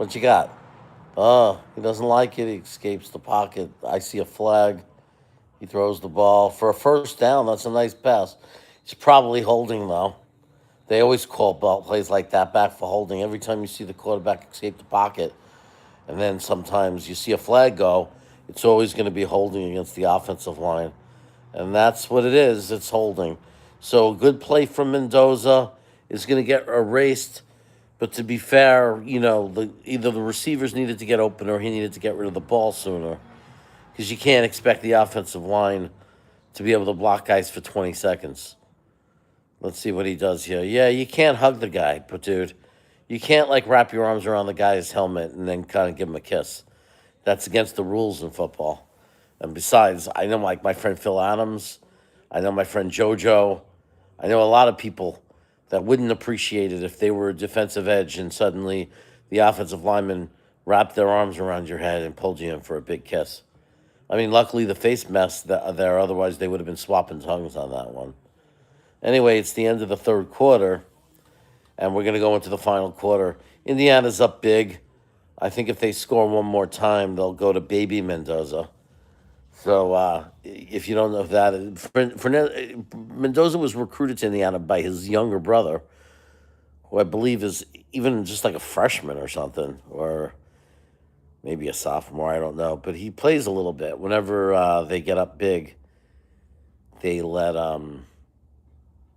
What you got? Oh, he doesn't like it. He escapes the pocket. I see a flag. He throws the ball for a first down. That's a nice pass. He's probably holding though. They always call ball plays like that back for holding. Every time you see the quarterback escape the pocket, and then sometimes you see a flag go, it's always going to be holding against the offensive line. And that's what it is. It's holding. So a good play from Mendoza is going to get erased. But to be fair, either the receivers needed to get open or he needed to get rid of the ball sooner. Because you can't expect the offensive line to be able to block guys for 20 seconds. Let's see what he does here. Yeah, you can't hug the guy, but dude, you can't like wrap your arms around the guy's helmet and then kind of give him a kiss. That's against the rules in football. And besides, I know like my friend Phil Adams, I know my friend JoJo, I know a lot of people that wouldn't appreciate it if they were a defensive edge and suddenly the offensive lineman wrapped their arms around your head and pulled you in for a big kiss. I mean, luckily the face messed there, otherwise they would have been swapping tongues on that one. Anyway, it's the end of the third quarter, and we're going to go into the final quarter. Indiana's up big. I think if they score one more time, they'll go to baby Mendoza. So if you don't know that, Mendoza was recruited to Indiana by his younger brother, who I believe is even just like a freshman or something, or maybe a sophomore. I don't know, but he plays a little bit. Whenever they get up big, they let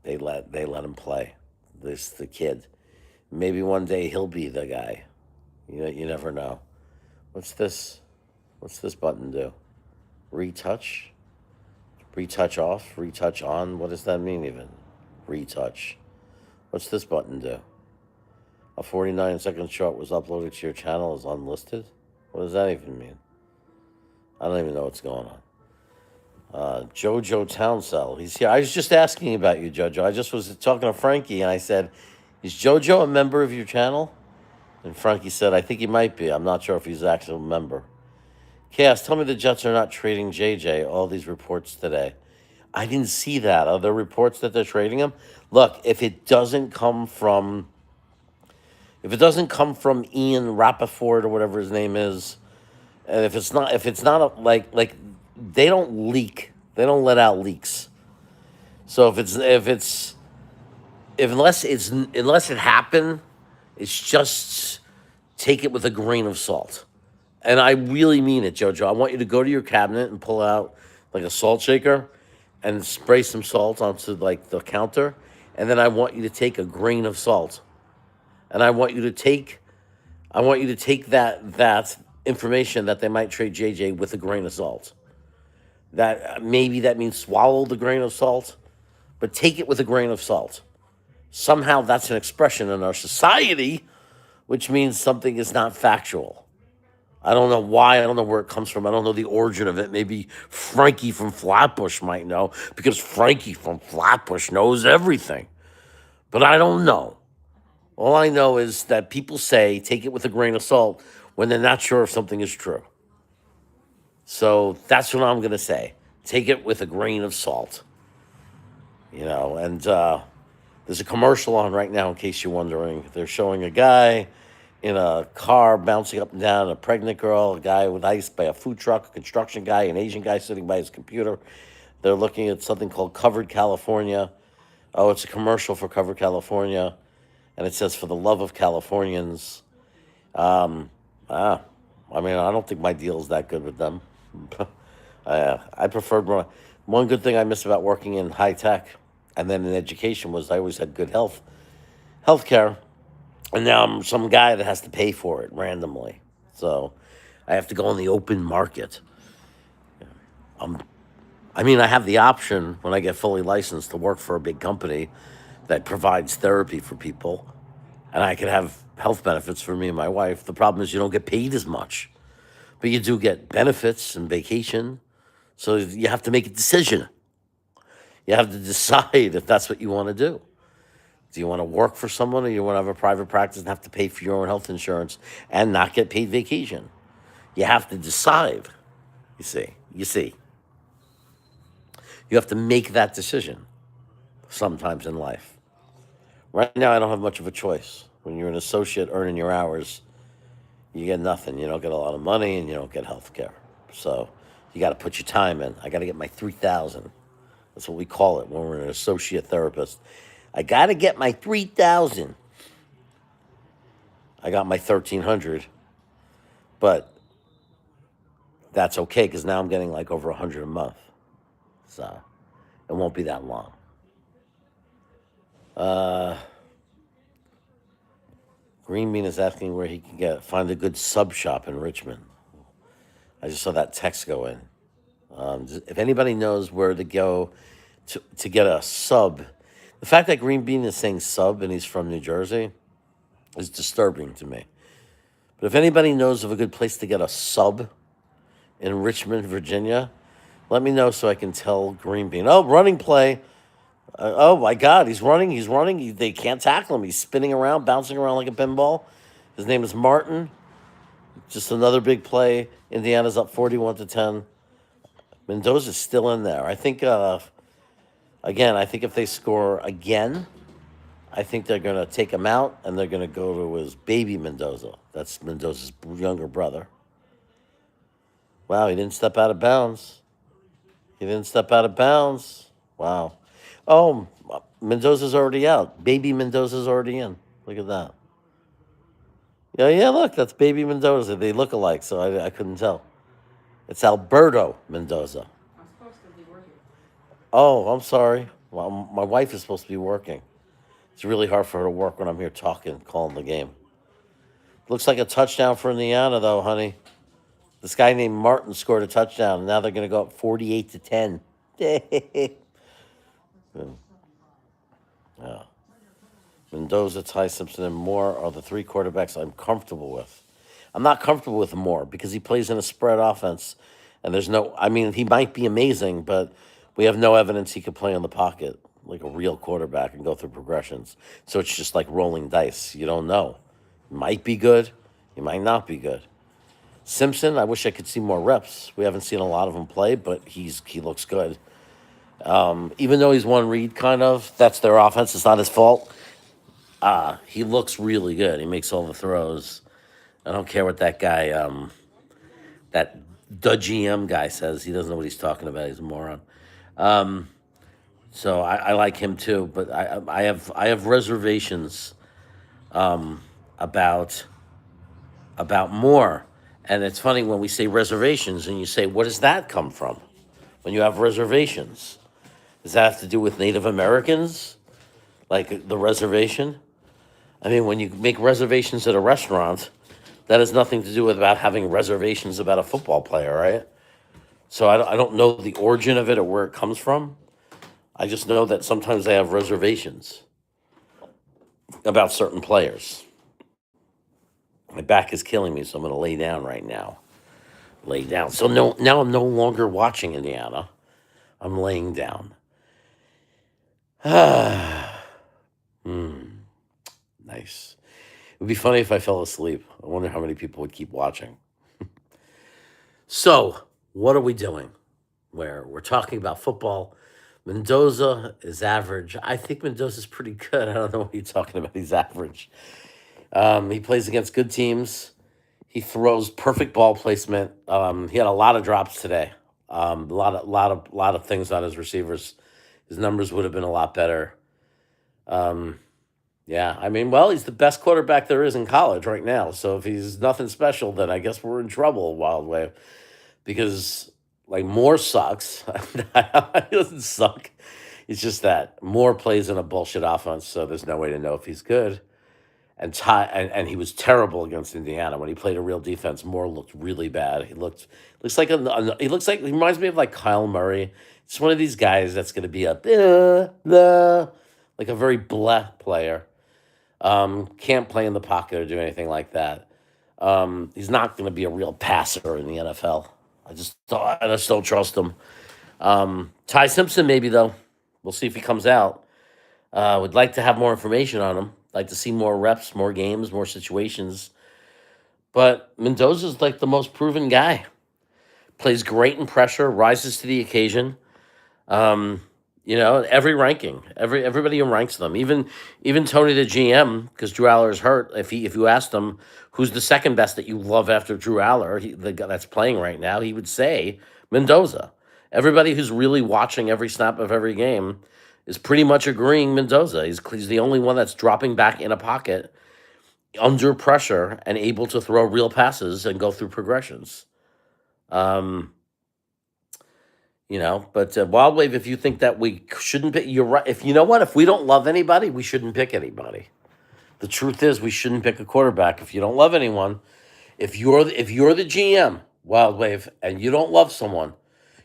they let him play. This the kid. Maybe one day he'll be the guy. You never know. What's this? What's this button do? Retouch? Retouch off? Retouch on? What does that mean even? Retouch. What's this button do? A 49-second short was uploaded to your channel is unlisted? What does that even mean? I don't even know what's going on. Jojo Townsell. He's here. I was just asking about you, Jojo. I just was talking to Frankie and I said, is Jojo a member of your channel? And Frankie said, I think he might be. I'm not sure if he's actually a member. Chaos, tell me the Jets are not trading JJ. All these reports today. I didn't see that. Are there reports that they're trading him? Look, if it doesn't come from Ian Rappaport or whatever his name is, and if it's not like they don't leak, they don't let out leaks. So unless it happened, it's just take it with a grain of salt. And I really mean it, Jojo. I want you to go to your cabinet and pull out like a salt shaker and spray some salt onto like the counter, and then I want you to take a grain of salt, and I want you to take that information that they might trade JJ with a grain of salt. That maybe that means swallow the grain of salt, but take it with a grain of salt. Somehow that's an expression in our society, which means something is not factual. I don't know why. I don't know where it comes from. I don't know the origin of it. Maybe Frankie from Flatbush might know, because Frankie from Flatbush knows everything. But I don't know. All I know is that people say take it with a grain of salt when they're not sure if something is true. So that's what I'm going to say. Take it with a grain of salt. And there's a commercial on right now, in case you're wondering. They're showing a guy in a car bouncing up and down, a pregnant girl, a guy with ice by a food truck, a construction guy, an Asian guy sitting by his computer. They're looking at something called Covered California. Oh, it's a commercial for Covered California. And it says, for the love of Californians. I don't think my deal is that good with them. I preferred one good thing I miss about working in high tech and then in education was I always had good health care. And now I'm some guy that has to pay for it randomly. So I have to go on the open market. I have the option when I get fully licensed to work for a big company that provides therapy for people. And I can have health benefits for me and my wife. The problem is you don't get paid as much. But you do get benefits and vacation. So you have to make a decision. You have to decide if that's what you want to do. Do you want to work for someone, or you want to have a private practice and have to pay for your own health insurance and not get paid vacation? You have to decide. You see. You have to make that decision sometimes in life. Right now, I don't have much of a choice. When you're an associate earning your hours, You get nothing. You don't get a lot of money, and you don't get health care. So you got to put your time in. I got to get my 3,000. That's what we call it when we're an associate therapist. I got to get my 3,000. I got my 1,300, but that's okay because now I'm getting like over 100 a month. So it won't be that long. Uh, Green Bean is asking where he can find a good sub shop in Richmond. I just saw that text go in. If anybody knows where to go to get a sub, the fact that Green Bean is saying sub and he's from New Jersey is disturbing to me. But if anybody knows of a good place to get a sub in Richmond, Virginia, let me know so I can tell Green Bean. Oh, running play. Oh my God, he's running. He's running. They can't tackle him. He's spinning around, bouncing around like a pinball. His name is Martin. Just another big play. Indiana's up 41-10. Mendoza's still in there. I think. Again, I think if they score again, I think they're going to take him out and they're going to go to his baby Mendoza. That's Mendoza's younger brother. Wow, he didn't step out of bounds. He didn't step out of bounds. Wow. Oh, Mendoza's already out. Baby Mendoza's already in. Look at that. Yeah, look, that's baby Mendoza. They look alike, so I couldn't tell. It's Alberto Mendoza. Oh, I'm sorry. Well, my wife is supposed to be working. It's really hard for her to work when I'm here talking, calling the game. Looks like a touchdown for Indiana, though, honey. This guy named Martin scored a touchdown, and now they're going to go up 48-10. Yeah. Mendoza, Ty Simpson, and Moore are the three quarterbacks I'm comfortable with. I'm not comfortable with Moore because he plays in a spread offense, and there's no. I mean, he might be amazing, but we have no evidence he could play in the pocket like a real quarterback and go through progressions. So it's just like rolling dice. You don't know. He might be good. He might not be good. Simpson, I wish I could see more reps. We haven't seen a lot of him play, but he looks good. Even though he's one read, kind of, that's their offense. It's not his fault. He looks really good. He makes all the throws. I don't care what that guy, that the GM guy says. He doesn't know what he's talking about. He's a moron. So I like him too, but I have reservations about Moore. And it's funny when we say reservations and you say, what does that come from? When you have reservations, does that have to do with Native Americans? Like the reservation? I mean, when you make reservations at a restaurant, that has nothing to do with about having reservations about a football player, right? So I don't know the origin of it or where it comes from. I just know that sometimes they have reservations about certain players. My back is killing me, so I'm going to lay down right now. Lay down. So now I'm no longer watching Indiana. I'm laying down. Nice. It would be funny if I fell asleep. I wonder how many people would keep watching. So, what are we doing? We're talking about football. Mendoza is average. I think Mendoza's pretty good. I don't know what you're talking about. He's average. He plays against good teams. He throws perfect ball placement. He had a lot of drops today. A lot of things on his receivers. His numbers would have been a lot better. Yeah, I mean, well, he's the best quarterback there is in college right now. So if he's nothing special, then I guess we're in trouble, Wild Wave, because like Moore sucks. He doesn't suck. It's just that Moore plays in a bullshit offense, so there's no way to know if he's good. And he was terrible against Indiana when he played a real defense. Moore looked really bad. He looks like he reminds me of like Kyle Murray. It's one of these guys that's going to be like a very blah player. Can't play in the pocket or do anything like that. He's not going to be a real passer in the NFL. I just don't trust him. Ty Simpson maybe though. We'll see if he comes out. Would like to have more information on him. Like to see more reps, more games, more situations. But Mendoza's like the most proven guy. Plays great in pressure, rises to the occasion. Every ranking, everybody ranks them. Even Tony the GM, because Drew Aller is hurt. If you asked him who's the second best that you love after Drew Aller, the guy that's playing right now, he would say Mendoza. Everybody who's really watching every snap of every game is pretty much agreeing Mendoza. He's the only one that's dropping back in a pocket under pressure and able to throw real passes and go through progressions. Um, but Wild Wave, if you think that we shouldn't pick, you're right. If you know what, if we don't love anybody, we shouldn't pick anybody. The truth is, we shouldn't pick a quarterback if you don't love anyone. If you're the GM, Wild Wave, and you don't love someone,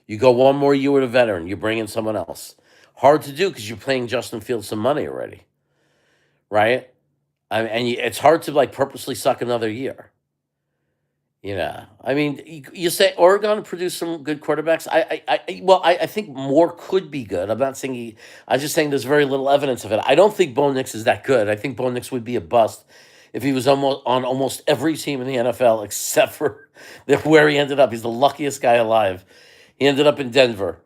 you go one more year with a veteran. You bring in someone else. Hard to do because you're paying Justin Fields some money already, right? It's hard to like purposely suck another year. I mean, you say Oregon produced some good quarterbacks. I think Moore could be good. I'm not saying he. I'm just saying there's very little evidence of it. I don't think Bo Nix is that good. I think Bo Nix would be a bust if he was almost every team in the NFL except for where he ended up. He's the luckiest guy alive. He ended up in Denver.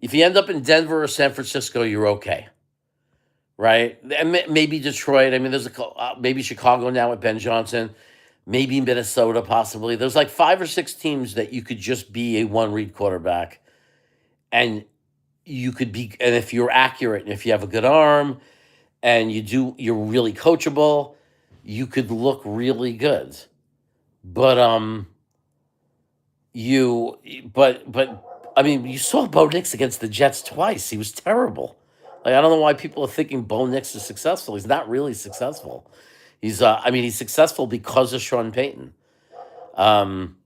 If you end up in Denver or San Francisco, you're okay, right? And maybe Detroit. I mean, maybe Chicago now with Ben Johnson. Maybe Minnesota, possibly. There's like 5 or 6 teams that you could just be a one-read quarterback, and you could be. And if you're accurate, and if you have a good arm, and you're really coachable, you could look really good. But you, but I mean, you saw Bo Nix against the Jets twice. He was terrible. Like I don't know why people are thinking Bo Nix is successful. He's not really successful. He's successful because of Sean Payton. Um,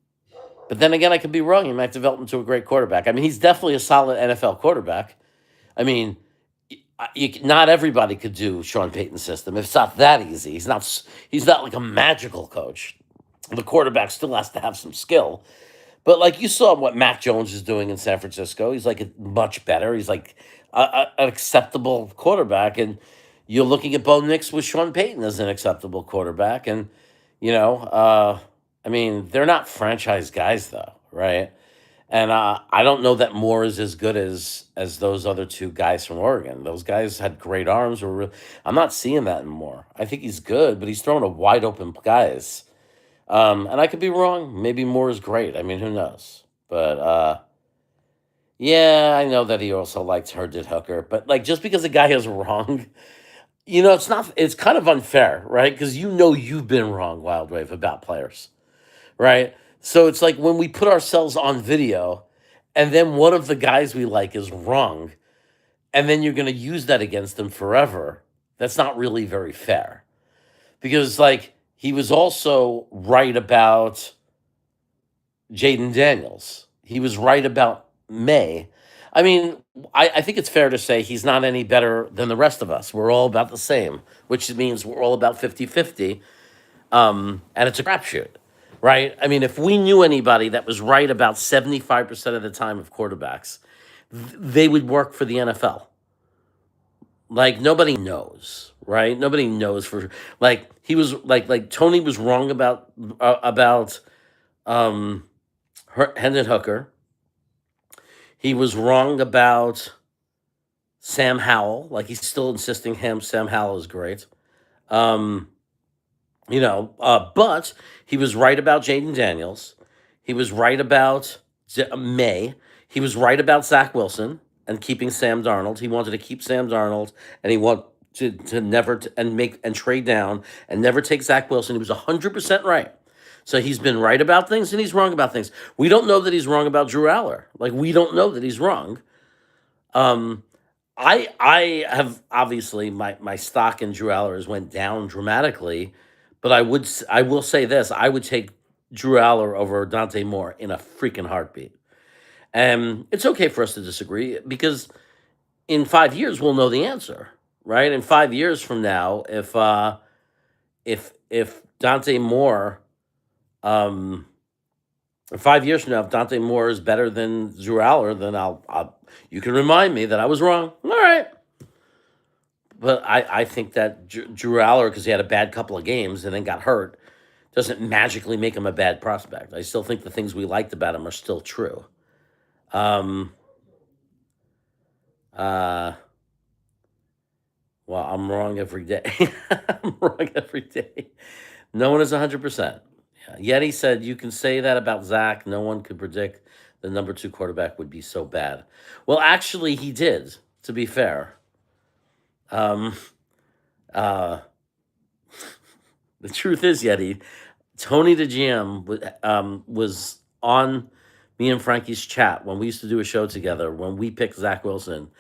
but then again, I could be wrong. He might develop into a great quarterback. I mean, he's definitely a solid NFL quarterback. I mean, not everybody could do Sean Payton's system. It's not that easy. He's not like a magical coach. The quarterback still has to have some skill. But like you saw what Mac Jones is doing in San Francisco, he's like much better. He's like an acceptable quarterback, and you're looking at Bo Nix with Sean Payton as an acceptable quarterback, and you know, I mean, they're not franchise guys though, right? And I don't know that Moore is as good as those other two guys from Oregon. Those guys had great arms. I'm not seeing that in Moore. I think he's good, but he's throwing a wide open guys. And I could be wrong. Maybe Moore is great. I mean, who knows? But yeah, I know that he also likes Herndon Hooker. But like, just because a guy is wrong, it's not. It's kind of unfair, right? Because you've been wrong, Wild Wave, about players, right? So it's like when we put ourselves on video, and then one of the guys we like is wrong, and then you're going to use that against them forever. That's not really very fair, because like he was also right about Jaden Daniels. He was right about May. I mean, I think it's fair to say he's not any better than the rest of us. We're all about the same, which means we're all about 50-50, and it's a crapshoot, right? I mean, if we knew anybody that was right about 75% of the time of quarterbacks, they would work for the NFL. Like nobody knows, right? Nobody knows for like he was like Tony was wrong about um Hendon Hooker. He was wrong about Sam Howell. Like he's still insisting Sam Howell is great. Um, but he was right about Jaden Daniels. He was right about May. He was right about Zach Wilson and keeping Sam Darnold. He wanted to keep Sam Darnold, and he wanted to never and make and trade down and never take Zach Wilson. He was 100% right. So he's been right about things and he's wrong about things. We don't know that he's wrong about Drew Aller. Like we don't know that he's wrong. Um, I have obviously my stock in Drew Aller has went down dramatically, but I will say this: I would take Drew Aller over Dante Moore in a freaking heartbeat. And it's okay for us to disagree because in 5 years we'll know the answer, right? In 5 years from now, if Dante Moore, um, in 5 years from now, if Dante Moore is better than Drew Aller, then I'll you can remind me that I was wrong. All right. But I think that Drew Aller, because he had a bad couple of games and then got hurt, doesn't magically make him a bad prospect. I still think the things we liked about him are still true. Um, Uh, well, I'm wrong every day. I'm wrong every day. No one is 100%. Yeah. Yeti said, you can say that about Zach. No one could predict the number two quarterback would be so bad. Well, actually, he did, to be fair. Um, uh, the truth is, Yeti, Tony the GM was on me and Frankie's chat when we used to do a show together when we picked Zach Wilson,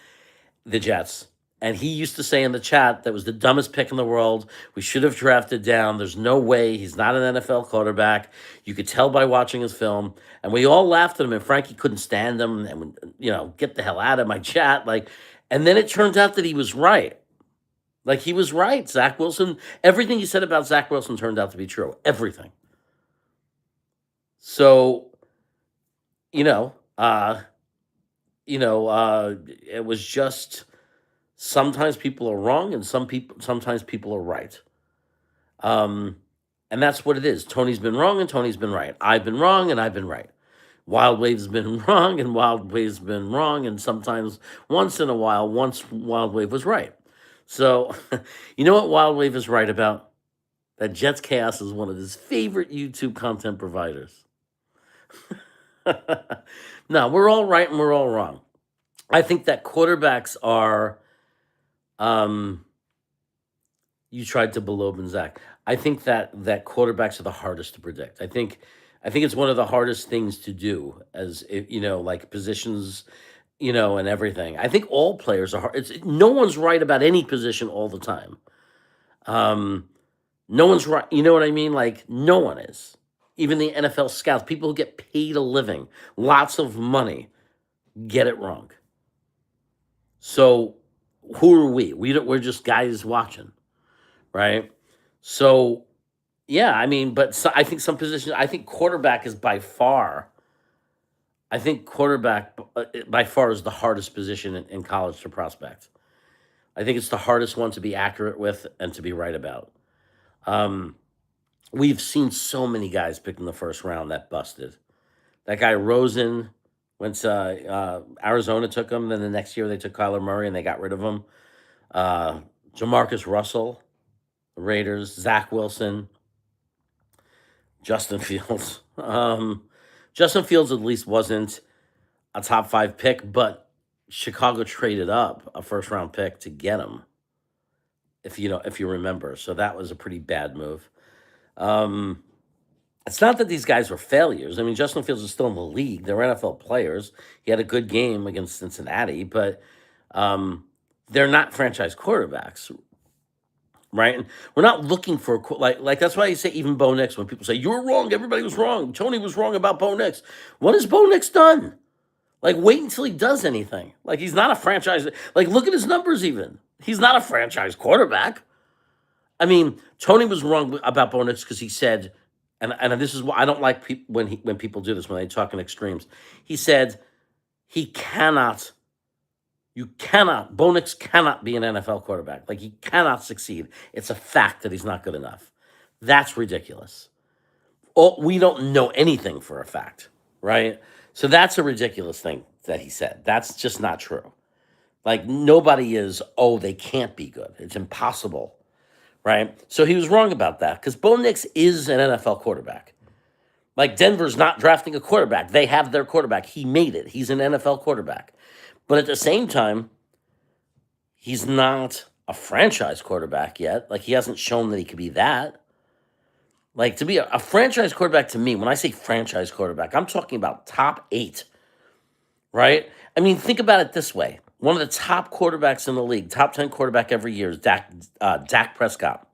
the Jets. And he used to say in the chat that was the dumbest pick in the world. We should have drafted down. There's no way. He's not an NFL quarterback. You could tell by watching his film. And we all laughed at him, and Frankie couldn't stand him and, get the hell out of my chat. And then it turned out that he was right. Like, he was right. Zach Wilson, everything he said about Zach Wilson turned out to be true. Everything. So, you know, uh, it was just sometimes people are wrong and sometimes people are right. Um, and that's what it is. Tony's been wrong and Tony's been right. I've been wrong and I've been right. Wild Wave's been wrong and Wild Wave's been wrong, and sometimes once in a while, once Wild Wave was right. So, you know what Wild Wave is right about? That Jets Chaos is one of his favorite YouTube content providers. No, we're all right and we're all wrong. I think that quarterbacks are, um, you tried to below Zach. I think that quarterbacks are the hardest to predict. I think it's one of the hardest things to do as like positions, and everything. I think all players are hard. No one's right about any position all the time. Um, no one's right. You know what I mean? Like, no one is. Even the NFL scouts, people who get paid a living, lots of money, get it wrong. So who are we? We're just guys watching, right? So yeah, I mean, but I think some positions. I think quarterback is by far. I think quarterback by far is the hardest position in college to prospect. I think it's the hardest one to be accurate with and to be right about. Um, we've seen so many guys picked in the first round that busted. That guy Rosen went to Arizona, took him. Then the next year they took Kyler Murray and they got rid of him. Uh, Jamarcus Russell, the Raiders, Zach Wilson, Justin Fields. Justin Fields at least wasn't a top five pick, but Chicago traded up a first round pick to get him. If you remember, so that was a pretty bad move. Um, it's not that these guys were failures. I mean, Justin Fields is still in the league. They're NFL players. He had a good game against Cincinnati, but um, they're not franchise quarterbacks, right? And we're not looking for like that's why you say even Bo Nix. When people say you were wrong, everybody was wrong. Tony was wrong about Bo Nix. What has Bo Nix done? Like, wait until he does anything. Like, he's not a franchise. Like, look at his numbers. Even he's not a franchise quarterback. I mean, Tony was wrong about Bo Nix because he said, and this is why I don't like when people do this when they talk in extremes. He said he cannot. You cannot. Bo Nix cannot be an NFL quarterback. Like, he cannot succeed. It's a fact that he's not good enough. That's ridiculous. We don't know anything for a fact, right? So that's a ridiculous thing that he said. That's just not true. Like, nobody is, they can't be good. It's impossible, right? So he was wrong about that because Bo Nix is an NFL quarterback. Like, Denver's not drafting a quarterback. They have their quarterback. He made it. He's an NFL quarterback. But at the same time, he's not a franchise quarterback yet. Like, he hasn't shown that he could be that. Like, to be a franchise quarterback, to me, when I say franchise quarterback, I'm talking about top 8, right? I mean, think about it this way. One of the top quarterbacks in the league, top 10 quarterback every year is Dak Prescott.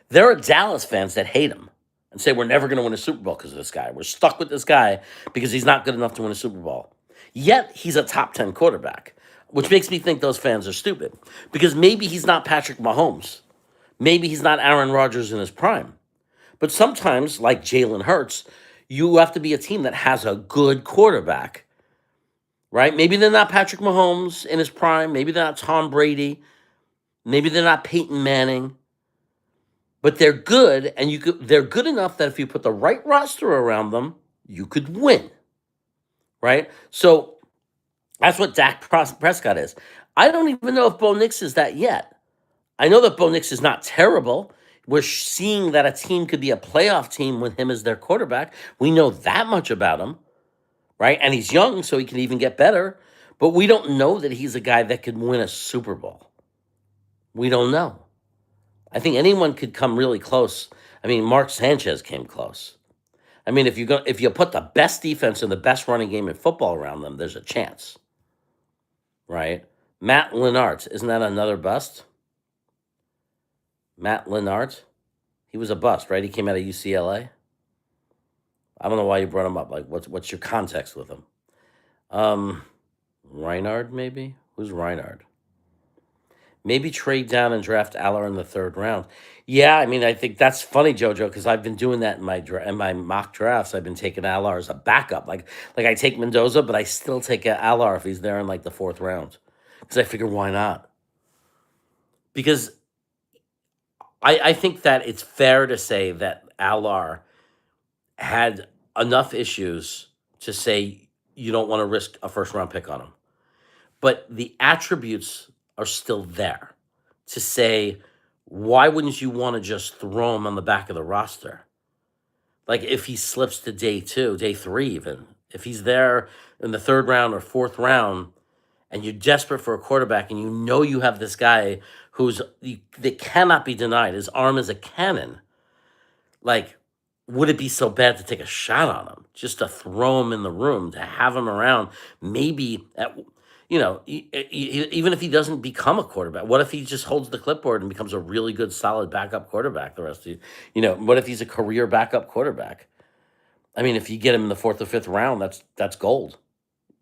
There are Dallas fans that hate him and say, we're never going to win a Super Bowl because of this guy. We're stuck with this guy because he's not good enough to win a Super Bowl. Yet, he's a top 10 quarterback, which makes me think those fans are stupid because maybe he's not Patrick Mahomes. Maybe he's not Aaron Rodgers in his prime. But sometimes, like Jalen Hurts, you have to be a team that has a good quarterback, right? Maybe they're not Patrick Mahomes in his prime. Maybe they're not Tom Brady. Maybe they're not Peyton Manning. But they're good, and they're good enough that if you put the right roster around them, you could win, right? So That's what Prescott is. I don't even know if Bo Nix is that yet. I know that Bo Nix is not terrible. We're seeing that a team could be a playoff team with him as their quarterback. We know that much about him, right? And he's young, so he can even get better. But we don't know that he's a guy that could win a Super Bowl. We don't know. I think anyone could come really close. I mean, Mark Sanchez came close. I mean, if you put the best defense and the best running game in football around them, there's a chance, right? Matt Lennart, isn't that another bust? Matt Lennart, he was a bust, right? He came out of UCLA. I don't know why you brought him up. Like, what's your context with him? Um, Reinard, maybe? Who's Reinard? Maybe trade down and draft Aller in the third round. Yeah, I mean, I think that's funny, Jojo, because I've been doing that in my mock drafts. I've been taking Aller as a backup. Like I take Mendoza, but I still take Aller if he's there in like the fourth round, because I figure why not? Because I think that it's fair to say that Aller had enough issues to say you don't want to risk a first round pick on him. But the attributes are still there to say, why wouldn't you want to just throw him on the back of the roster? Like if he slips to day two, day three, even if he's there in the third round or fourth round, and you're desperate for a quarterback, and you know you have this guy that cannot be denied. His arm is a cannon. Like, would it be so bad to take a shot on him, just to throw him in the room, to have him around? Maybe even if he doesn't become a quarterback, what if he just holds the clipboard and becomes a really good, solid backup quarterback the rest of what if he's a career backup quarterback? I mean, if you get him in the fourth or fifth round, that's gold.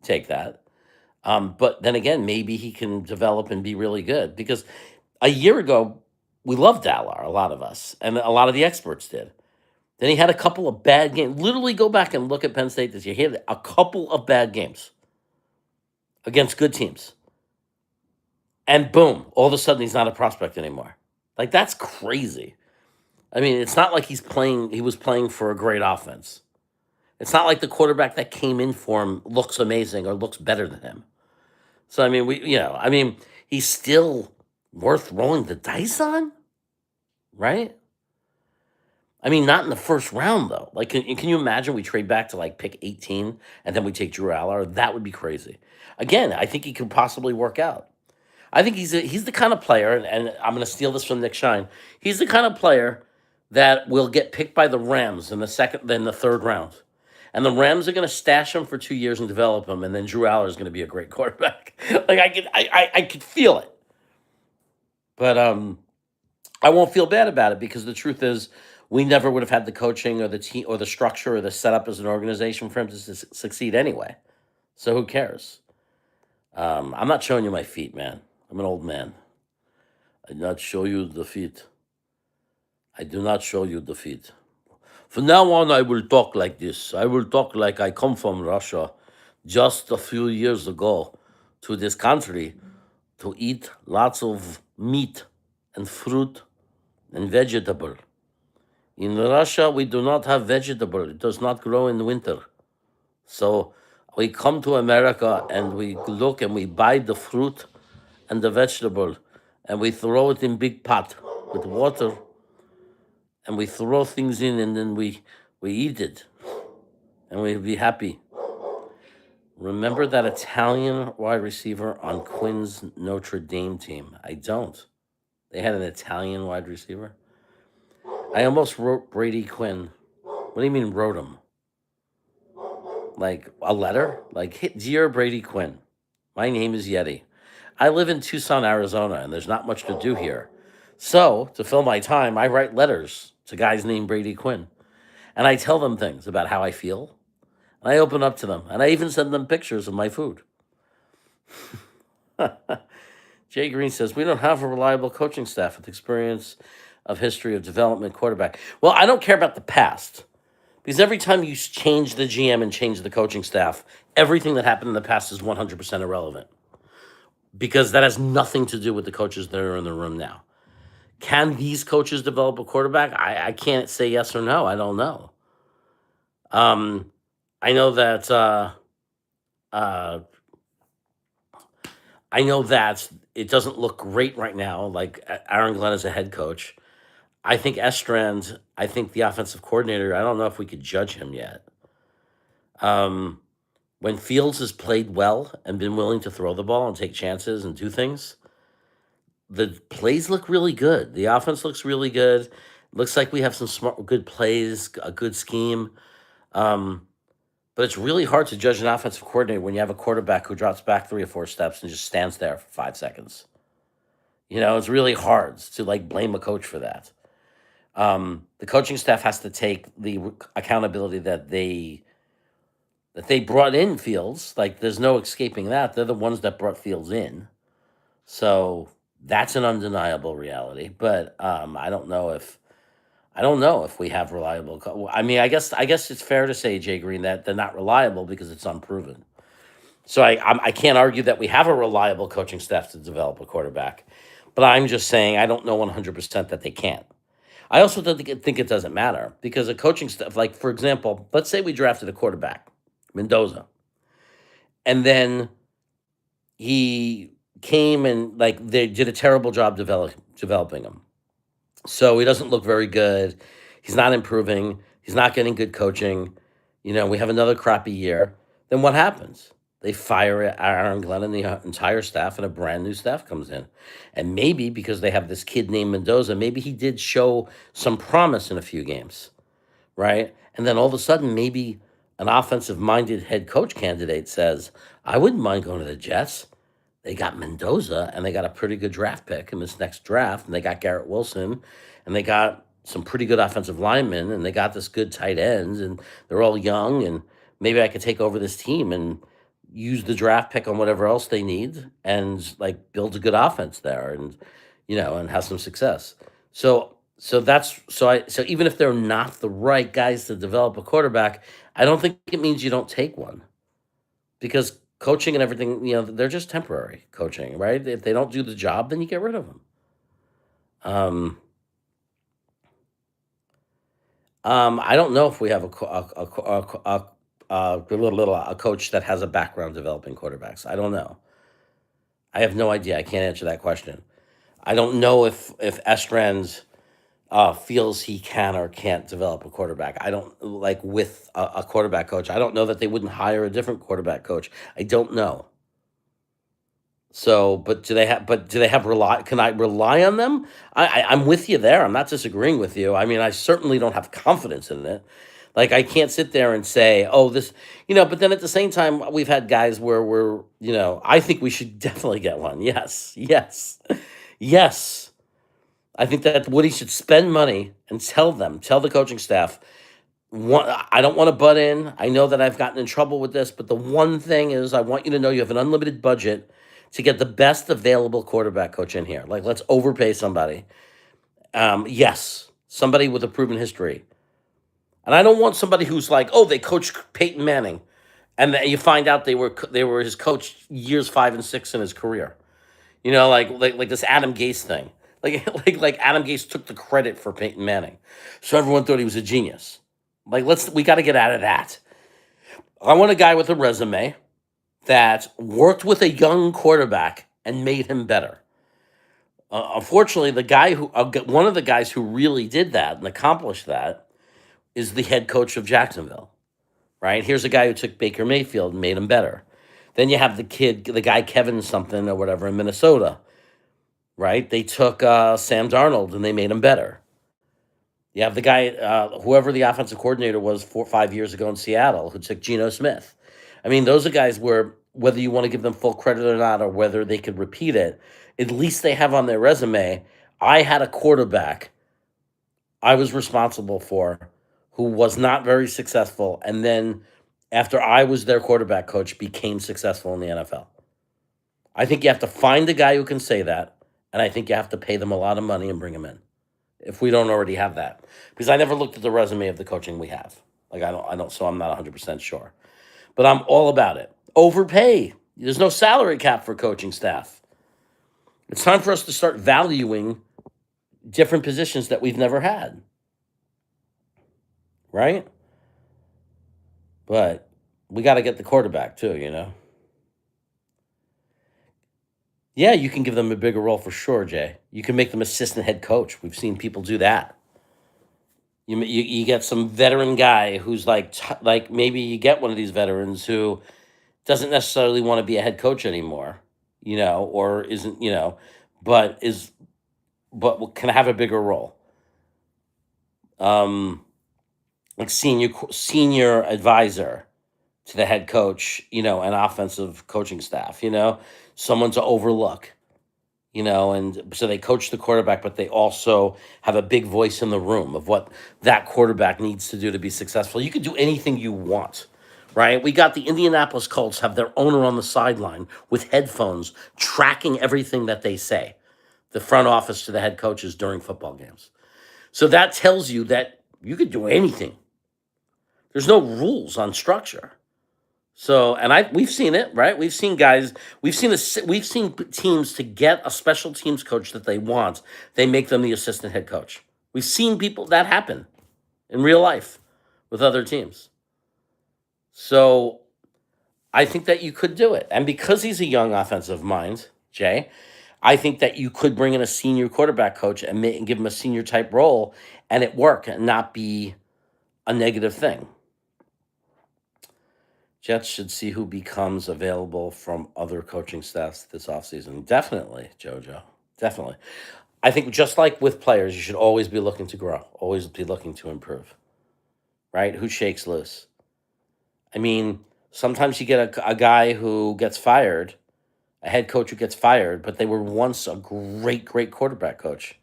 Take that. But then again, maybe he can develop and be really good, because a year ago we loved Dallar, a lot of us, and a lot of the experts did. Then he had a couple of bad games. Literally, go back and look at Penn State this year. He had a couple of bad games against good teams. And boom, all of a sudden he's not a prospect anymore. Like, that's crazy. I mean, it's not like he was playing for a great offense. It's not like the quarterback that came in for him looks amazing or looks better than him. So, I mean, he's still worth rolling the dice on, right? I mean, not in the first round, though. Like, can you imagine we trade back to like pick 18 and then we take Drew Aller? That would be crazy. Again, I think he could possibly work out. I think he's the kind of player, and I'm going to steal this from Nick Shine. He's the kind of player that will get picked by the Rams in the third round, and the Rams are going to stash him for 2 years and develop him, and then Drew Aller is going to be a great quarterback. Like I could feel it, but I won't feel bad about it, because the truth is, we never would have had the coaching or the team or the structure or the setup as an organization for him to succeed anyway. So who cares? I'm not showing you my feet, man. I'm an old man. I do not show you the feet. I do not show you the feet. From now on, I will talk like this. I will talk like I come from Russia just a few years ago to this country to eat lots of meat and fruit and vegetable. In Russia, we do not have vegetable. It does not grow in winter. So we come to America and we look and we buy the fruit and the vegetable, and we throw it in big pot with water, and we throw things in, and then we eat it, and we be happy. Remember that Italian wide receiver on Quinn's Notre Dame team? I don't. They had an Italian wide receiver. I almost wrote Brady Quinn. What do you mean wrote him? Like a letter? Like, hey, dear Brady Quinn, my name is Yeti. I live in Tucson, Arizona, and there's not much to do here. So, to fill my time, I write letters to guys named Brady Quinn. And I tell them things about how I feel. And I open up to them. And I even send them pictures of my food. Jay Green says, we don't have a reliable coaching staff with experience of history of development quarterback. Well, I don't care about the past. Because every time you change the GM and change the coaching staff, everything that happened in the past is 100% irrelevant. Because that has nothing to do with the coaches that are in the room now. Can these coaches develop a quarterback? I can't say yes or no. I don't know. I know that I know that it doesn't look great right now. Like Aaron Glenn is a head coach. I think Estrand. I think the offensive coordinator. I don't know if we could judge him yet. Um, when Fields has played well and been willing to throw the ball and take chances and do things, the plays look really good. The offense looks really good. Looks like we have some smart, good plays, a good scheme. Um, but it's really hard to judge an offensive coordinator when you have a quarterback who drops back 3 or 4 steps and just stands there for 5 seconds. It's really hard to like blame a coach for that. The coaching staff has to take the accountability that they brought in Fields. Like, there's no escaping that. They're the ones that brought Fields in. So that's an undeniable reality. But I don't know if we have reliable. I mean, I guess it's fair to say, Jay Green, that they're not reliable because it's unproven. So I can't argue that we have a reliable coaching staff to develop a quarterback, but I'm just saying I don't know 100% that they can't. I also don't think it doesn't matter because a coaching staff, like for example, let's say we drafted a quarterback, Mendoza, and then he came and like they did a terrible job developing him. So he doesn't look very good. He's not improving. He's not getting good coaching. We have another crappy year. Then what happens? They fire Aaron Glenn and the entire staff, and a brand new staff comes in. And maybe because they have this kid named Mendoza, maybe he did show some promise in a few games, right? And then all of a sudden, maybe an offensive minded head coach candidate says, I wouldn't mind going to the Jets. They got Mendoza and they got a pretty good draft pick in this next draft, and they got Garrett Wilson, and they got some pretty good offensive linemen, and they got this good tight ends, and they're all young, and maybe I could take over this team and use the draft pick on whatever else they need and like build a good offense there and have some success. So even if they're not the right guys to develop a quarterback, I don't think it means you don't take one because coaching and everything, they're just temporary coaching, right? If they don't do the job, then you get rid of them. Um, I don't know if we have a coach that has a background developing quarterbacks. I don't know. I have no idea. I can't answer that question. I don't know if Estrand feels he can or can't develop a quarterback. I don't like with a quarterback coach. I don't know that they wouldn't hire a different quarterback coach. I don't know. So, but do they have rely? Can I rely on them? I'm with you there. I'm not disagreeing with you. I mean, I certainly don't have confidence in it. Like, I can't sit there and say, oh, this, But then at the same time, we've had guys where I think we should definitely get one. Yes, yes, yes. I think that Woody should spend money and tell the coaching staff, I don't want to butt in. I know that I've gotten in trouble with this, but the one thing is I want you to know you have an unlimited budget to get the best available quarterback coach in here. Like, let's overpay somebody. Yes, somebody with a proven history. And I don't want somebody who's like, oh, they coached Peyton Manning, and then you find out they were his coach years 5 and 6 in his career. Like this Adam Gase thing. Like Adam Gase took the credit for Peyton Manning, so everyone thought he was a genius. Like, we got to get out of that. I want a guy with a resume that worked with a young quarterback and made him better. Unfortunately, one of the guys who really did that and accomplished that is the head coach of Jacksonville. Right? Here's a guy who took Baker Mayfield and made him better. Then you have the guy Kevin something or whatever in Minnesota. Right? They took Sam Darnold and they made him better. You have the guy, whoever the offensive coordinator was 4 or 5 years ago in Seattle, who took Geno Smith. I mean, those are guys where whether you want to give them full credit or not, or whether they could repeat it, at least they have on their resume, I had a quarterback I was responsible for who was not very successful, and then after I was their quarterback coach, became successful in the NFL. I think you have to find a guy who can say that, and I think you have to pay them a lot of money and bring them in if we don't already have that. Because I never looked at the resume of the coaching we have. Like, I don't, so I'm not 100% sure. But I'm all about it. Overpay. There's no salary cap for coaching staff. It's time for us to start valuing different positions that we've never had. Right? But we got to get the quarterback too. Yeah, you can give them a bigger role for sure, Jay. You can make them assistant head coach. We've seen people do that. You get some veteran guy who's like maybe you get one of these veterans who doesn't necessarily want to be a head coach anymore, or isn't, but is but can have a bigger role. Um, like senior advisor to the head coach, and offensive coaching staff, someone to overlook, and so they coach the quarterback, but they also have a big voice in the room of what that quarterback needs to do to be successful. You could do anything you want, right? We got the Indianapolis Colts have their owner on the sideline with headphones tracking everything that they say, the front office to the head coaches during football games. So that tells you that you could do anything. There's no rules on structure. So, and we've seen it, right? We've seen teams to get a special teams coach that they want, they make them the assistant head coach. We've seen people that happen in real life with other teams. So, I think that you could do it. And because he's a young offensive mind, Jay, I think that you could bring in a senior quarterback coach and give him a senior type role and it work and not be a negative thing. Jets should see who becomes available from other coaching staffs this offseason. Definitely, JoJo. Definitely. I think just like with players, you should always be looking to grow, always be looking to improve, right? Who shakes loose? I mean, sometimes you get a guy who gets fired, a head coach who gets fired, but they were once a great quarterback coach.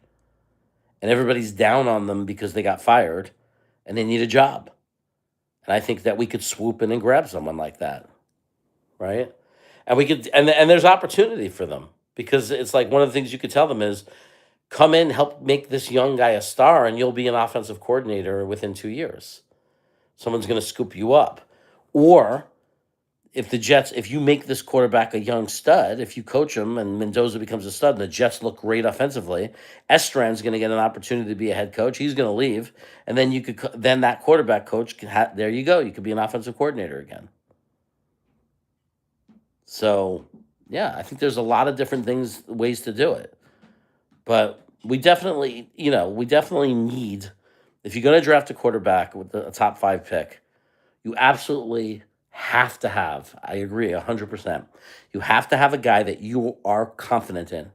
And everybody's down on them because they got fired and they need a job. And I think that we could swoop in and grab someone like that, right? And we could, and there's opportunity for them because it's like one of the things you could tell them is come in, help make this young guy a star, and you'll be an offensive coordinator within 2 years. Someone's going to scoop you up. Or if you make this quarterback a young stud, if you coach him and Mendoza becomes a stud and the Jets look great offensively, Estran's going to get an opportunity to be a head coach. He's going to leave. And then then that quarterback coach, there you go. You could be an offensive coordinator again. So, yeah, I think there's a lot of different ways to do it. But we definitely need, if you're going to draft a quarterback with a top 5 pick, you absolutely have to have, I agree 100%. You have to have a guy that you are confident in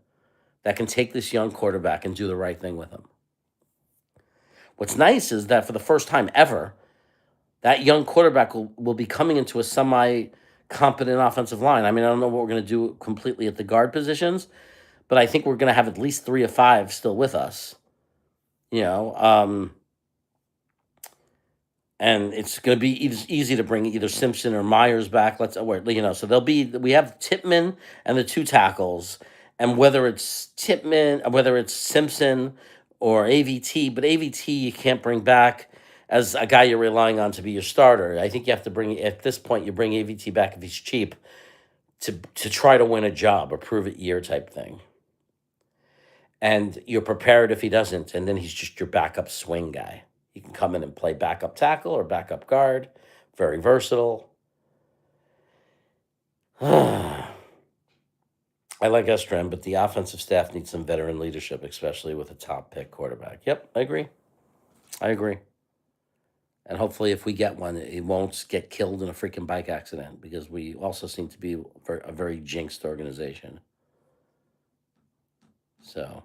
that can take this young quarterback and do the right thing with him. What's nice is that for the first time ever, that young quarterback will be coming into a semi-competent offensive line. I mean, I don't know what we're going to do completely at the guard positions, but I think we're going to have at least 3 or 5 still with us. And it's going to be easy to bring either Simpson or Myers back. So we have Tippmann and the 2 tackles, and whether it's Tippmann, whether it's Simpson or AVT, but AVT you can't bring back as a guy you're relying on to be your starter. I think you have to at this point, you bring AVT back if he's cheap to try to win a job, a prove it year type thing. And you're prepared if he doesn't, and then he's just your backup swing guy. He can come in and play backup tackle or backup guard. Very versatile. I like Estran, but the offensive staff needs some veteran leadership, especially with a top pick quarterback. Yep, I agree. And hopefully if we get one, it won't get killed in a freaking bike accident because we also seem to be a very jinxed organization. So,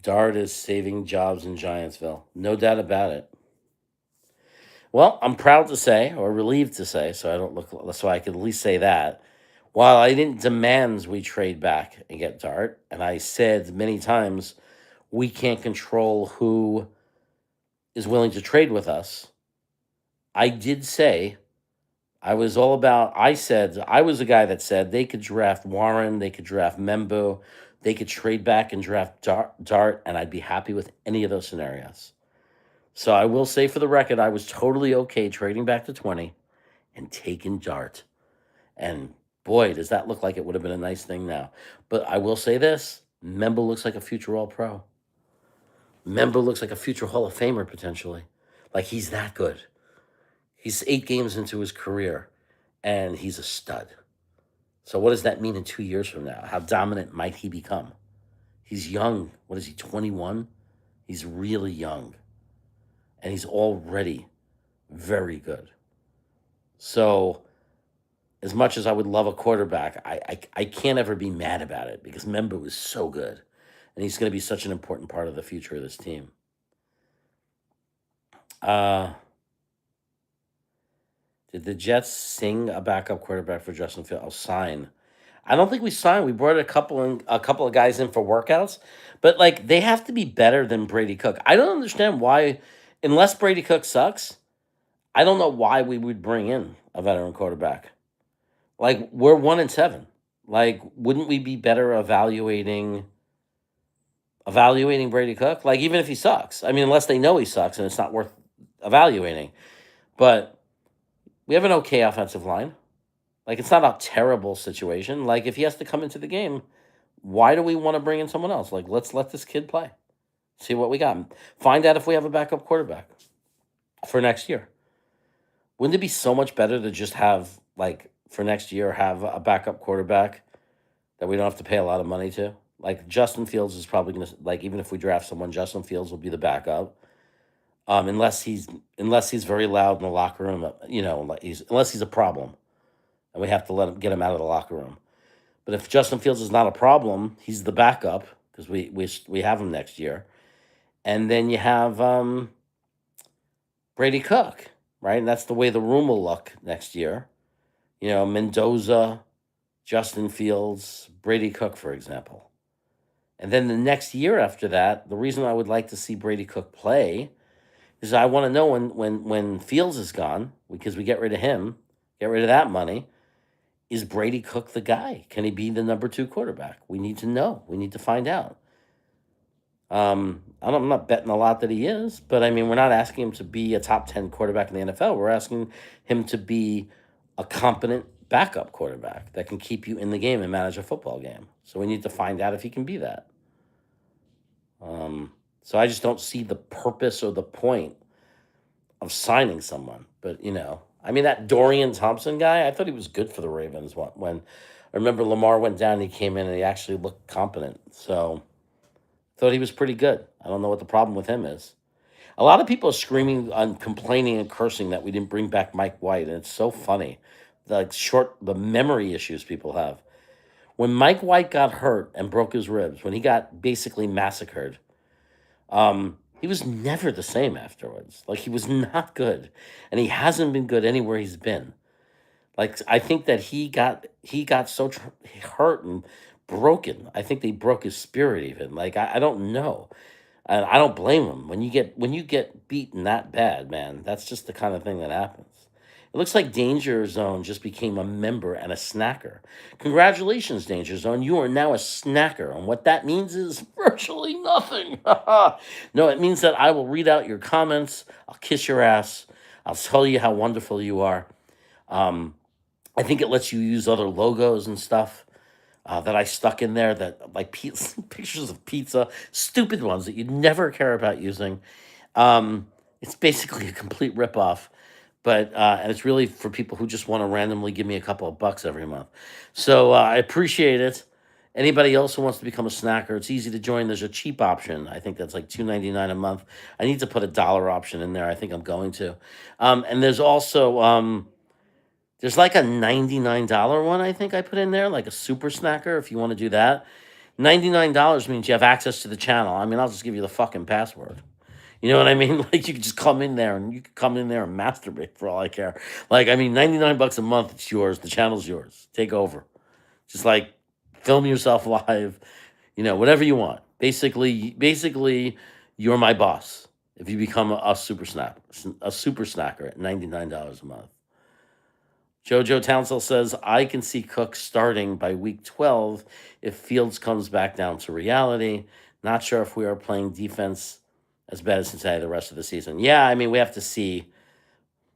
Dart is saving jobs in Giantsville. No doubt about it. Well, I'm proud to say, or relieved to say, so I could at least say that. While I didn't demand we trade back and get Dart, and I said many times we can't control who is willing to trade with us, I did say I was the guy that said they could draft Warren, they could draft Membo, they could trade back and draft Dart, and I'd be happy with any of those scenarios. So I will say for the record, I was totally okay trading back to 20 and taking Dart. And boy, does that look like it would have been a nice thing now. But I will say this, Membo looks like a future All-Pro. Membo looks like a future Hall of Famer, potentially. Like, he's that good. He's 8 games into his career, and he's a stud. So what does that mean in 2 years from now? How dominant might he become? He's young. What is he, 21? He's really young. And he's already very good. So as much as I would love a quarterback, I can't ever be mad about it because Member was so good. And he's going to be such an important part of the future of this team. Uh, did the Jets sing a backup quarterback for Justin Fields? Oh, sign. I don't think we signed. We brought a couple of guys in for workouts, but like they have to be better than Brady Cook. I don't understand why, unless Brady Cook sucks. I don't know why we would bring in a veteran quarterback. Like we're 1-7. Like, wouldn't we be better evaluating Brady Cook? Like even if he sucks. I mean, unless they know he sucks and it's not worth evaluating. But we have an okay offensive line. Like it's not a terrible situation. Like if he has to come into the game, why do we want to bring in someone else? Like let's let this kid play. See what we got. Find out if we have a backup quarterback for next year. Wouldn't it be so much better to just have like for next year have a backup quarterback that we don't have to pay a lot of money to? Like Justin Fields is probably gonna like even if we draft someone, Justin Fields will be the backup. Unless he's very loud in the locker room, like unless he's a problem, and we have to let him get him out of the locker room. But if Justin Fields is not a problem, he's the backup because we have him next year, and then you have Brady Cook, right? And that's the way the room will look next year. Mendoza, Justin Fields, Brady Cook, for example. And then the next year after that, the reason I would like to see Brady Cook play is I want to know when Fields is gone, because we get rid of him, get rid of that money. Is Brady Cook the guy? Can he be the number 2 quarterback? We need to know. We need to find out. I'm not betting a lot that he is, but I mean, we're not asking him to be a top 10 quarterback in the NFL. We're asking him to be a competent backup quarterback that can keep you in the game and manage a football game. So we need to find out if he can be that. So I just don't see the purpose or the point of signing someone. But, I mean, that Dorian Thompson guy, I thought he was good for the Ravens when I remember Lamar went down, he came in and he actually looked competent. So thought he was pretty good. I don't know what the problem with him is. A lot of people are screaming and complaining and cursing that we didn't bring back Mike White, and it's so funny. The memory issues people have. When Mike White got hurt and broke his ribs, when he got basically massacred, he was never the same afterwards. Like he was not good, and he hasn't been good anywhere he's been. Like I think that he got so hurt and broken. I think they broke his spirit even. Like I don't know, and I don't blame him. When you get beaten that bad, man, that's just the kind of thing that happens. It looks like Danger Zone just became a member and a snacker. Congratulations, Danger Zone. You are now a snacker. And what that means is virtually nothing. No, it means that I will read out your comments. I'll kiss your ass. I'll tell you how wonderful you are. Um, I think it lets you use other logos and stuff that I stuck in there that like pictures of pizza, stupid ones that you'd never care about using. It's basically a complete ripoff, but and it's really for people who just want to randomly give me a couple of bucks every month. So I appreciate it. Anybody else who wants to become a snacker, it's easy to join. There's a cheap option. I think that's like $2.99 a month. I need to put a dollar option in there. I think I'm going to. And there's also there's like a $99 one I think I put in there, like a super snacker if you want to do that. $99 means you have access to the channel. I mean, I'll just give you the fucking password. You know what I mean? Like you could just come in there and you could come in there and masturbate for all I care. Like, I mean, 99 bucks a month, it's yours. The channel's yours. Take over. Just like film yourself live, whatever you want. Basically, you're my boss if you become a super snacker at $99 a month. Jojo Townsell says, I can see Cook starting by week 12 if Fields comes back down to reality. Not sure if we are playing defense as bad as Cincinnati the rest of the season. Yeah, I mean, we have to see.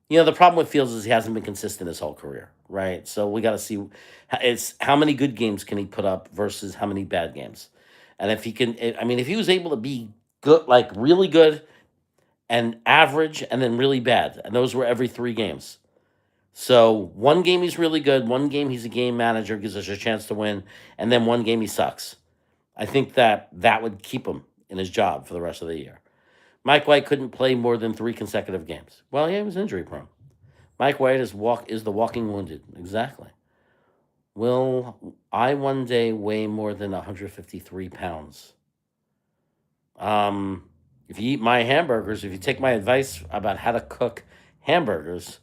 The problem with Fields is he hasn't been consistent his whole career, right? So we got to see it's how many good games can he put up versus how many bad games. And if he can, I mean, if he was able to be good, like really good and average and then really bad, and those were every 3 games, So one game he's really good, one game he's a game manager, gives us a chance to win, and then one game he sucks. I think that that would keep him in his job for the rest of the year. Mike White couldn't play more than 3 consecutive games. Well, yeah, he was injury prone. Mike White is the walking wounded. Exactly. Will I one day weigh more than 153 pounds? Um, if you eat my hamburgers, if you take my advice about how to cook hamburgers,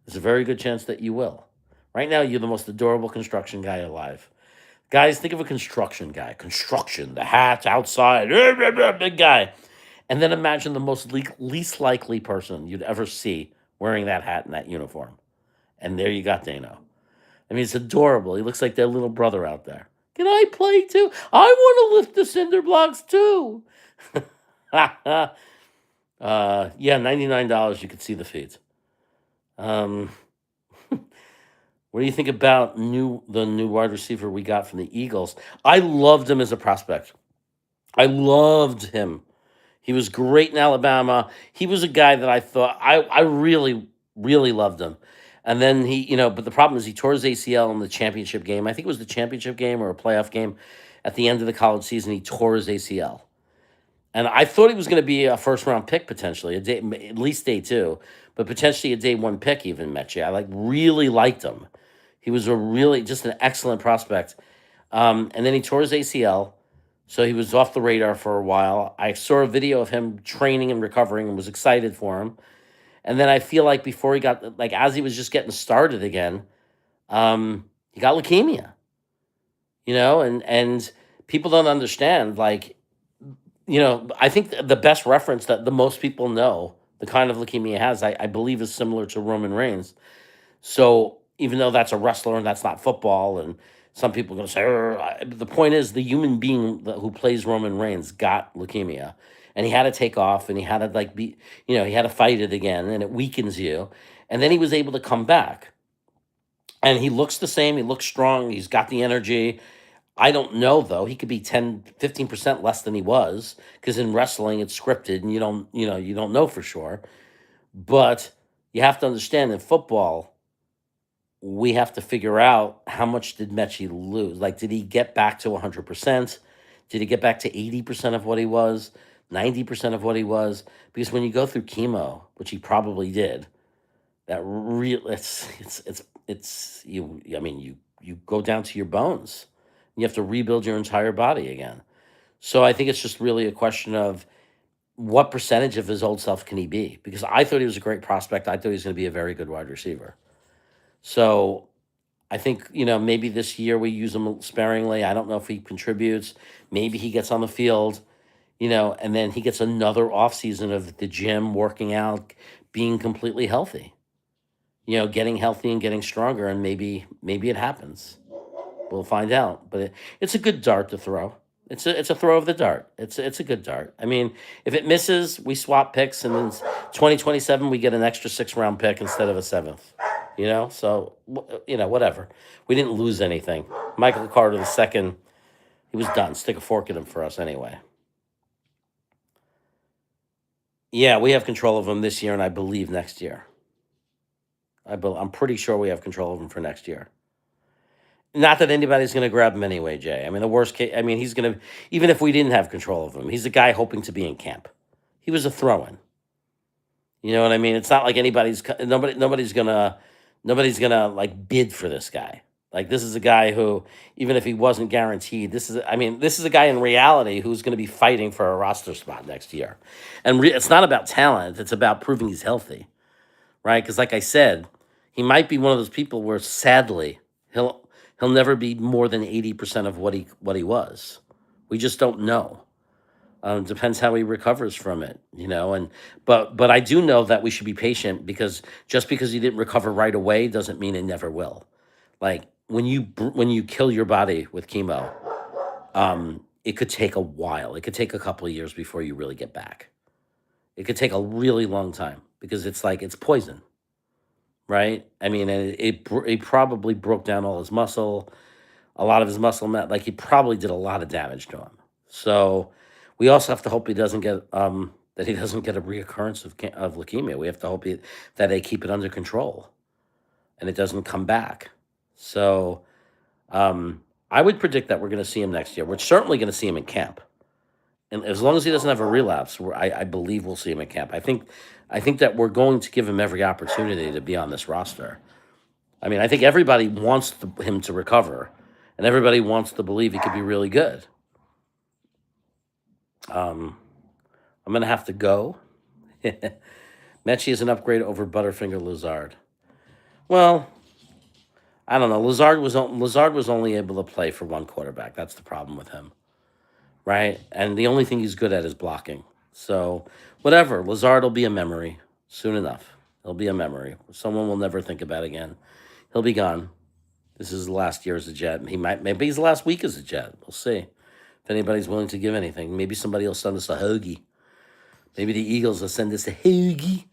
there's a very good chance that you will. Right now, you're the most adorable construction guy alive. Guys, think of a construction guy. Construction, the hats outside, big guy. And then imagine the least likely person you'd ever see wearing that hat and that uniform. And there you got Dano. I mean, it's adorable. He looks like their little brother out there. Can I play too? I want to lift the cinder blocks too. Yeah, $99. You could see the feet. Um, what do you think about the new wide receiver we got from the Eagles? I loved him as a prospect. I loved him. He was great in Alabama. He was a guy that I thought I really really loved him. And then but the problem is he tore his ACL in the championship game. I think it was the championship game or a playoff game at the end of the college season. He tore his ACL. And I thought he was going to be a first round pick potentially, at least day two, but potentially a day one pick even, Mechie. I really liked him. He was a really just an excellent prospect. And then he tore his ACL, so he was off the radar for a while. I saw a video of him training and recovering and was excited for him. And then I feel like before he got as he was just getting started again, he got leukemia. And people don't understand I think the best reference that the most people know the kind of leukemia he has, I believe, is similar to Roman Reigns. So even though that's a wrestler and that's not football, and some people are going to say, the point is the human being who plays Roman Reigns got leukemia, and he had to take off, and he had to he had to fight it again, and it weakens you. And then he was able to come back, and he looks the same. He looks strong. He's got the energy. I don't know though. He could be 10, 15% less than he was because in wrestling it's scripted and you don't know for sure. But you have to understand in football, we have to figure out how much did Mechie lose? Like, did he get back to 100%? Did he get back to 80% of what he was? 90% of what he was? Because when you go through chemo, which he probably did, that real it's you. I mean, you go down to your bones. You have to rebuild your entire body again. So I think it's just really a question of what percentage of his old self can he be? Because I thought he was a great prospect. I thought he was going to be a very good wide receiver. So I think, maybe this year we use him sparingly. I don't know if he contributes. Maybe he gets on the field, and then he gets another offseason of the gym, working out, being completely healthy, getting healthy and getting stronger. And maybe it happens. We'll find out. But it's a good dart to throw. It's a throw of the dart. It's a good dart. I mean, if it misses, we swap picks, and in 2027 we get an extra 6 round pick instead of a seventh. So whatever. We didn't lose anything. Michael Carter II, he was done. Stick a fork in him for us anyway. Yeah, we have control of him this year, and I believe next year. I'm pretty sure we have control of him for next year. Not that anybody's going to grab him anyway, Jay. I mean, the worst case. I mean, he's going to, even if we didn't have control of him, he's a guy hoping to be in camp. He was a throw-in. You know what I mean? It's not like nobody's gonna like bid for this guy. Like, this is a guy who, even if he wasn't guaranteed, this is a guy in reality who's going to be fighting for a roster spot next year. And it's not about talent; it's about proving he's healthy, right? Because, like I said, he might be one of those people where, sadly, he'll never be more than 80% of what he was. We just don't know. Depends how he recovers from it, but I do know that we should be patient, because just because he didn't recover right away doesn't mean it never will. Like, when you kill your body with chemo, it could take a while. It could take a couple of years before you really get back. It could take a really long time, because it's like it's poison, right? I mean, it probably broke down all his muscle, a lot of his muscle mass. Like, he probably did a lot of damage to him. So we also have to hope he doesn't get that he doesn't get a reoccurrence of leukemia. We have to hope that they keep it under control. and it doesn't come back. So I would predict that we're going to see him next year. We're certainly going to see him in camp, and as long as he doesn't have a relapse, I believe we'll see him in camp. I think that we're going to give him every opportunity to be on this roster. I mean, I think everybody wants him to recover, and everybody wants to believe he could be really good. I'm going to have to go. Mechie is an upgrade over Butterfinger Lazard. Well, I don't know. Lazard was only able to play for one quarterback. That's the problem with him, right? And the only thing he's good at is blocking. So whatever, Lazard will be a memory soon enough. He'll be a memory. Someone will never think about again. He'll be gone. This is the last year as a Jet. Maybe he's the last week as a Jet. We'll see. If anybody's willing to give anything, maybe somebody will send us a hoagie. Maybe the Eagles will send us a hoagie.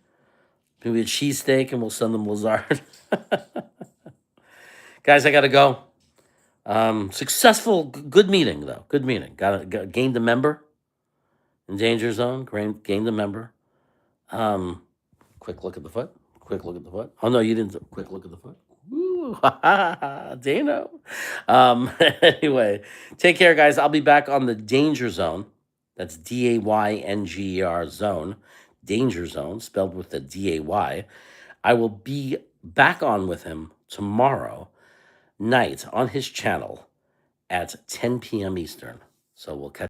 Maybe a cheesesteak, and we'll send them Lazard. Guys, I got to go. Successful, good meeting, though. Good meeting. Gained a member in Danger Zone. Gained a member. Quick look at the foot. Quick look at the foot. Oh, no, you didn't. Quick look at the foot. Woo, Dano. Anyway, take care, guys. I'll be back on the Danger Zone. That's DAYNGER zone. Danger Zone, spelled with the DAY. I will be back on with him tomorrow night on his channel at 10 p.m. Eastern. So we'll catch